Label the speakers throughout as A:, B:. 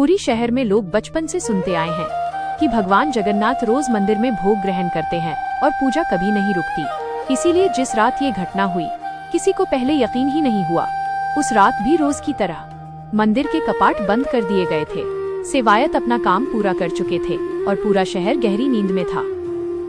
A: पूरी शहर में लोग बचपन से सुनते आए हैं कि भगवान जगन्नाथ रोज मंदिर में भोग ग्रहण करते हैं और पूजा कभी नहीं रुकती। इसीलिए जिस रात ये घटना हुई, किसी को पहले यकीन ही नहीं हुआ। उस रात भी रोज की तरह मंदिर के कपाट बंद कर दिए गए थे। सेवायत अपना काम पूरा कर चुके थे और पूरा शहर गहरी नींद में था।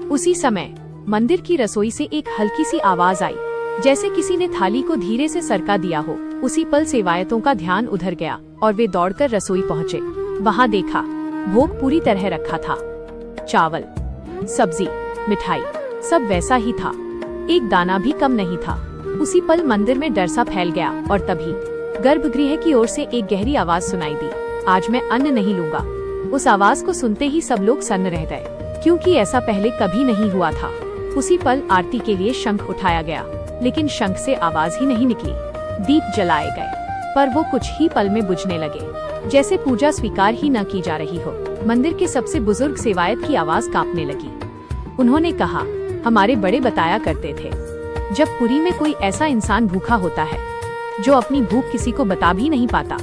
A: उसी समय मंदिर की रसोई से एक हल्की सी आवाज आई, जैसे किसी ने थाली को धीरे से सरका दिया हो। उसी पल सेवायतों का ध्यान उधर गया और वे दौड़कर रसोई पहुँचे। वहाँ देखा, भोग पूरी तरह रखा था। चावल, सब्जी, मिठाई, सब वैसा ही था। एक दाना भी कम नहीं था। उसी पल मंदिर में डर सा फैल गया और तभी गर्भगृह की ओर से एक गहरी आवाज सुनाई दी, आज मैं अन्न नहीं लूंगा। उस आवाज को सुनते ही सब लोग सन्न रह गए, क्योंकि ऐसा पहले कभी नहीं हुआ था। उसी पल आरती के लिए शंख उठाया गया, लेकिन शंख से आवाज ही नहीं निकली। दीप जलाए गए, पर वो कुछ ही पल में बुझने लगे, जैसे पूजा स्वीकार ही न की जा रही हो। मंदिर के सबसे बुजुर्ग सेवायत की आवाज कांपने लगी। उन्होंने कहा, हमारे बड़े बताया करते थे, जब पुरी में कोई ऐसा इंसान भूखा होता है जो अपनी भूख किसी को बता भी नहीं पाता,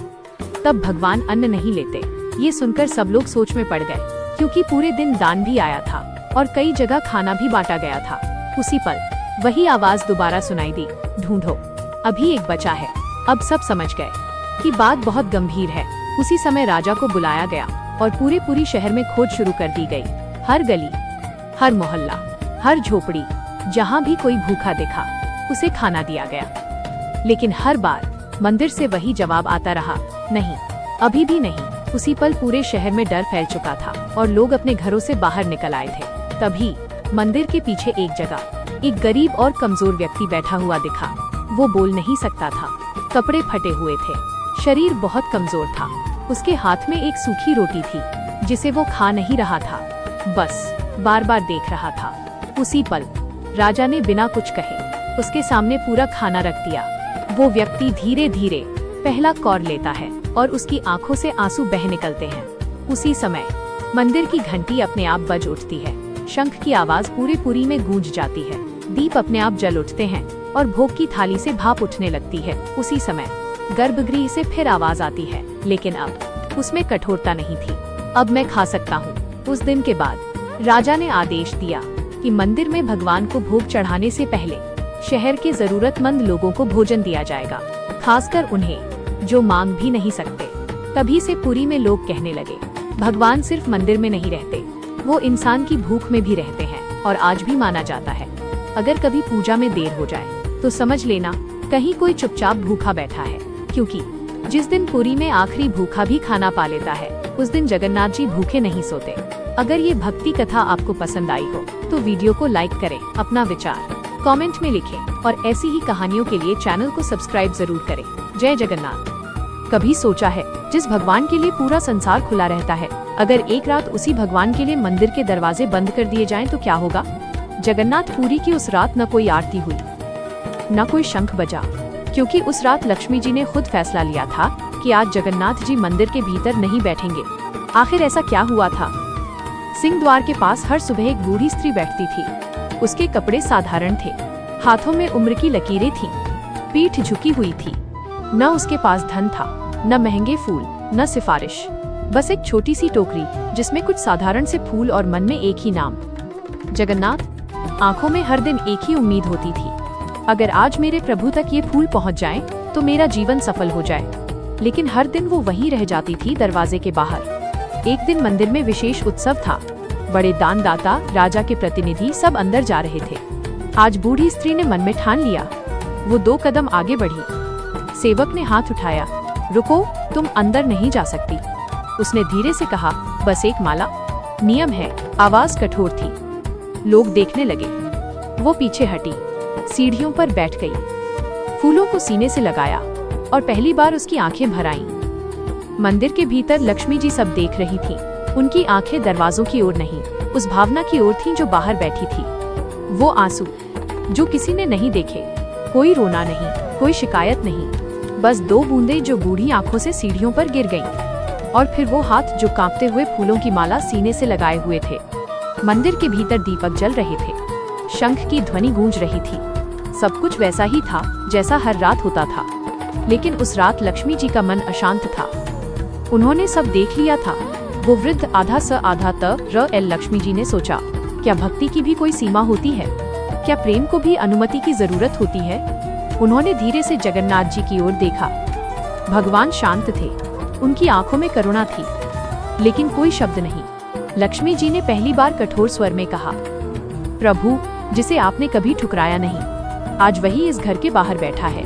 A: तब भगवान अन्न नहीं लेते। ये सुनकर सब लोग सोच में पड़ गए, क्योंकि पूरे दिन दान भी आया था और कई जगह खाना भी बांटा गया था। उसी पल वही आवाज दोबारा सुनाई दी, ढूंढो, अभी एक बचा है। अब सब समझ गए कि बात बहुत गंभीर है। उसी समय राजा को बुलाया गया और पूरी शहर में खोज शुरू कर दी गई। हर गली, हर मोहल्ला, हर झोपड़ी, जहाँ भी कोई भूखा देखा, उसे खाना दिया गया। लेकिन हर बार मंदिर से वही जवाब आता रहा, नहीं, अभी भी नहीं। उसी पल पूरे शहर में डर फैल चुका था और लोग अपने घरों से बाहर निकल आए थे। तभी मंदिर के पीछे एक जगह एक गरीब और कमजोर व्यक्ति बैठा हुआ दिखा। वो बोल नहीं सकता था, कपड़े फटे हुए थे, शरीर बहुत कमजोर था। उसके हाथ में एक सूखी रोटी थी, जिसे वो खा नहीं रहा था, बस बार बार देख रहा था। उसी पल राजा ने बिना कुछ कहे उसके सामने पूरा खाना रख दिया। वो व्यक्ति धीरे धीरे पहला कौर लेता है और उसकी आंखों से आंसू बह निकलते हैं। उसी समय मंदिर की घंटी अपने आप बज उठती है। शंख की आवाज पूरे पुरी में गूंज जाती है। दीप अपने आप जल उठते हैं और भोग की थाली से भाप उठने लगती है। उसी समय गर्भगृह से फिर आवाज आती है, लेकिन अब उसमें कठोरता नहीं थी। अब मैं खा सकता हूँ। उस दिन के बाद राजा ने आदेश दिया कि मंदिर में भगवान को भोग चढ़ाने से पहले शहर के जरूरतमंद लोगों को भोजन दिया जाएगा, खासकर उन्हें जो मांग भी नहीं सकते। तभी से पुरी में लोग कहने लगे, भगवान सिर्फ मंदिर में नहीं रहते, वो इंसान की भूख में भी रहते हैं। और आज भी माना जाता है, अगर कभी पूजा में देर हो जाए तो समझ लेना कहीं कोई चुपचाप भूखा बैठा है, क्योंकि जिस दिन पुरी में आखिरी भूखा भी खाना पा लेता है, उस दिन जगन्नाथ जी भूखे नहीं सोते। अगर ये भक्ति कथा आपको पसंद आई हो तो वीडियो को लाइक करें, अपना विचार कमेंट में लिखें और ऐसी ही कहानियों के लिए चैनल को सब्सक्राइब जरूर करें। जय जगन्नाथ। कभी सोचा है, जिस भगवान के लिए पूरा संसार खुला रहता है, अगर एक रात उसी भगवान के लिए मंदिर के दरवाजे बंद कर दिए जाएं तो क्या होगा? जगन्नाथ पुरी की उस रात न कोई आरती हुई, न कोई शंख बजा, क्योंकि उस रात लक्ष्मी जी ने खुद फैसला लिया था कि आज जगन्नाथ जी मंदिर के भीतर नहीं बैठेंगे। आखिर ऐसा क्या हुआ था? सिंह द्वार के पास हर सुबह एक बूढ़ी स्त्री बैठती थी। उसके कपड़े साधारण थे, हाथों में उम्र की लकीरें थीं, पीठ झुकी हुई थी। न उसके पास धन था, न महंगे फूल, न सिफारिश, बस एक छोटी सी टोकरी जिसमें कुछ साधारण से फूल और मन में एक ही नाम, जगन्नाथ। आंखों में हर दिन एक ही उम्मीद होती थी, अगर आज मेरे प्रभु तक ये फूल पहुंच जाएं, तो मेरा जीवन सफल हो जाए। लेकिन हर दिन वो वहीं रह जाती थी, दरवाजे के बाहर। एक दिन मंदिर में विशेष उत्सव था। बड़े दानदाता, राजा के प्रतिनिधि सब अंदर जा रहे थे। आज बूढ़ी स्त्री ने मन में ठान लिया। वो 2 कदम आगे बढ़ी। सेवक ने हाथ उठाया, रुको, तुम अंदर नहीं जा सकती। उसने धीरे से कहा, बस एक माला, नियम है। आवाज कठोर थी। लोग देखने लगे। वो पीछे हटी, सीढ़ियों पर बैठ गई, फूलों को सीने से लगाया और पहली बार उसकी आंखें भर आईं। मंदिर के भीतर लक्ष्मी जी सब देख रही थी। उनकी आंखें दरवाजों की ओर नहीं, उस भावना की ओर थीं जो बाहर बैठी थी। वो आंसू जो किसी ने नहीं देखे, कोई रोना नहीं, कोई शिकायत नहीं, बस 2 बूंदें जो बूढ़ी आंखों से सीढ़ियों पर गिर गईं। और फिर वो हाथ जो कांपते हुए फूलों की माला सीने से लगाए हुए थे। मंदिर के भीतर दीपक जल रहे थे, शंख की ध्वनि गूंज रही थी। सब कुछ वैसा ही था जैसा हर रात होता था, लेकिन उस रात लक्ष्मी जी का मन अशांत था। उन्होंने सब देख लिया था। वो वृद्ध आधा स आधा त र एल। लक्ष्मी जी ने सोचा, क्या भक्ति की भी कोई सीमा होती है? क्या प्रेम को भी अनुमति की जरूरत होती है? उन्होंने धीरे से जगन्नाथ जी की ओर देखा। भगवान शांत थे, उनकी आंखों में करुणा थी, लेकिन कोई शब्द नहीं। लक्ष्मी जी ने पहली बार कठोर स्वर में कहा, प्रभु, जिसे आपने कभी ठुकराया नहीं, आज वही इस घर के बाहर बैठा है।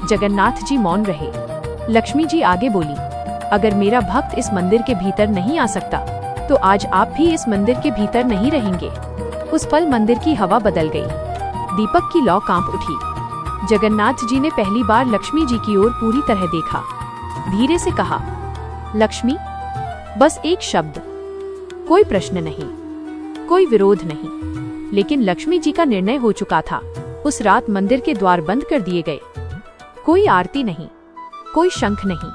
A: जगन्नाथ जी मौन रहे। लक्ष्मी जी आगे बोली, अगर मेरा भक्त इस मंदिर के भीतर नहीं आ सकता, तो आज आप भी इस मंदिर के भीतर नहीं रहेंगे। उस पल मंदिर की हवा बदल गई। दीपक की लौ कांप उठी। जगन्नाथ जी ने पहली बार लक्ष्मी जी की ओर पूरी तरह देखा। धीरे से कहा, लक्ष्मी, बस एक शब्द। कोई प्रश्न नहीं, कोई विरोध नहीं। लेकिन लक्ष्मी जी का निर्णय हो चुका था। उस रात मंदिर के द्वार बंद कर दिए गए। कोई आरती नहीं, कोई शंख नहीं।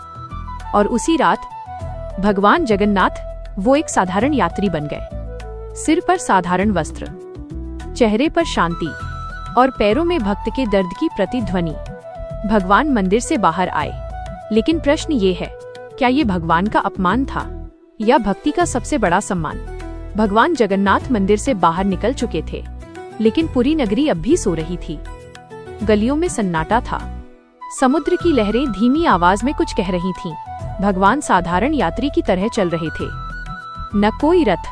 A: और उसी रात भगवान जगन्नाथ वो एक साधारण यात्री बन गए। सिर पर साधारण वस्त्र, चेहरे पर शांति और पैरों में भक्त के दर्द की प्रतिध्वनि। भगवान मंदिर से बाहर आए। लेकिन प्रश्न ये है, क्या ये भगवान का अपमान था या भक्ति का सबसे बड़ा सम्मान? भगवान जगन्नाथ मंदिर से बाहर निकल चुके थे, लेकिन पूरी नगरी अब भी सो रही थी। गलियों में सन्नाटा था। समुद्र की लहरें धीमी आवाज में कुछ कह रही थीं। भगवान साधारण यात्री की तरह चल रहे थे। न कोई रथ,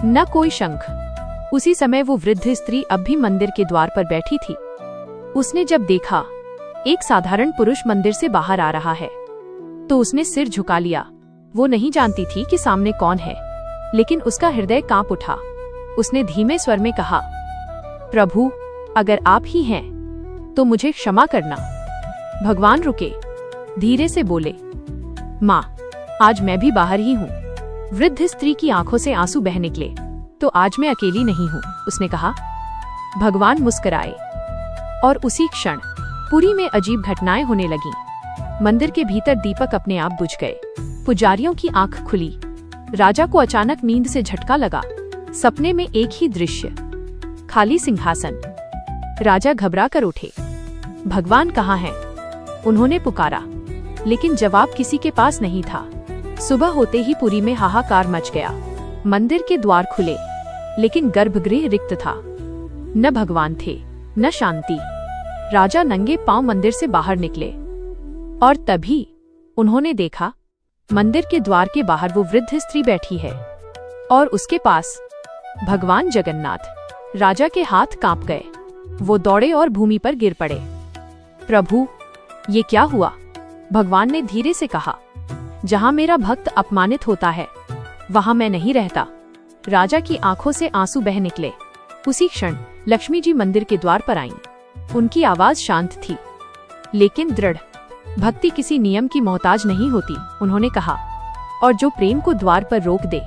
A: न कोई शंख। उसी समय वो वृद्ध स्त्री अब भी मंदिर के द्वार पर बैठी थी। उसने जब देखा एक साधारण पुरुष मंदिर से बाहर आ रहा है, तो उसने सिर झुका लिया। वो नहीं जानती थी कि सामने कौन है, लेकिन उसका हृदय कांप उठा। उसने धीमे स्वर में कहा, प्रभु, अगर आप ही हैं, तो मुझे क्षमा करना। भगवान रुके, धीरे से बोले, माँ, आज मैं भी बाहर ही हूँ। वृद्ध स्त्री की आंखों से आंसू बह निकले। तो आज मैं अकेली नहीं हूँ, उसने कहा। भगवान मुस्कुराए और उसी क्षण पुरी में अजीब घटनाएं होने लगीं। मंदिर के भीतर दीपक अपने आप बुझ गए। पुजारियों की आंख खुली। राजा को अचानक नींद से झटका लगा। सपने में एक ही दृश्य, खाली सिंहासन। राजा घबरा कर उठे। भगवान कहाँ हैं? उन्होंने पुकारा, लेकिन जवाब किसी के पास नहीं था। सुबह होते ही पुरी में हाहाकार मच गया। मंदिर के द्वार खुले, लेकिन गर्भगृह रिक्त था। न भगवान थे, न शांति। राजा नंगे पांव मंदिर से बाहर निकले, और तभी उन्होंने देखा मंदिर के द्वार के बाहर वो वृद्ध स्त्री बैठी है, और उसके पास भगवान जगन्नाथ। राजा के हाथ कांप गए। वो दौड़े और भूमि पर गिर पड़े। प्रभु, ये क्या हुआ? भगवान ने धीरे से कहा, जहां मेरा भक्त अपमानित होता है, वहां मैं नहीं रहता। राजा की आंखों से आंसू बह निकले। उसी क्षण लक्ष्मी जी मंदिर के द्वार पर आईं। उनकी आवाज शांत थी, लेकिन दृढ़। भक्ति किसी नियम की मोहताज नहीं होती, उन्होंने कहा, और जो प्रेम को द्वार पर रोक दे,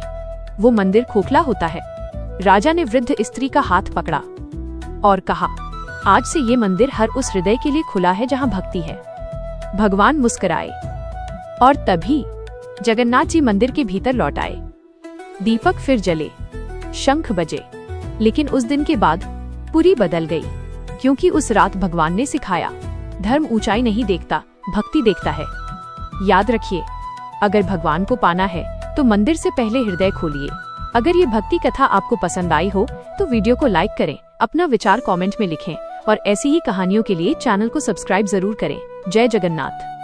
A: वो मंदिर खोखला होता है। राजा ने वृद्ध स्त्री का हाथ पकड़ा और कहा, आज से ये मंदिर हर उस हृदय के लिए खुला है जहां भक्ति है। भगवान मुस्कुराए, और तभी जगन्नाथ जी मंदिर के भीतर लौट आए। दीपक फिर जले, शंख बजे। लेकिन उस दिन के बाद पुरी बदल गई, क्योंकि उस रात भगवान ने सिखाया, धर्म ऊंचाई नहीं देखता, भक्ति देखता है। याद रखिए, अगर भगवान को पाना है तो मंदिर से पहले हृदय खोलिए। अगर ये भक्ति कथा आपको पसंद आई हो तो वीडियो को लाइक करें, अपना विचार कमेंट में लिखें, और ऐसी ही कहानियों के लिए चैनल को सब्सक्राइब जरूर करें। जय जगन्नाथ।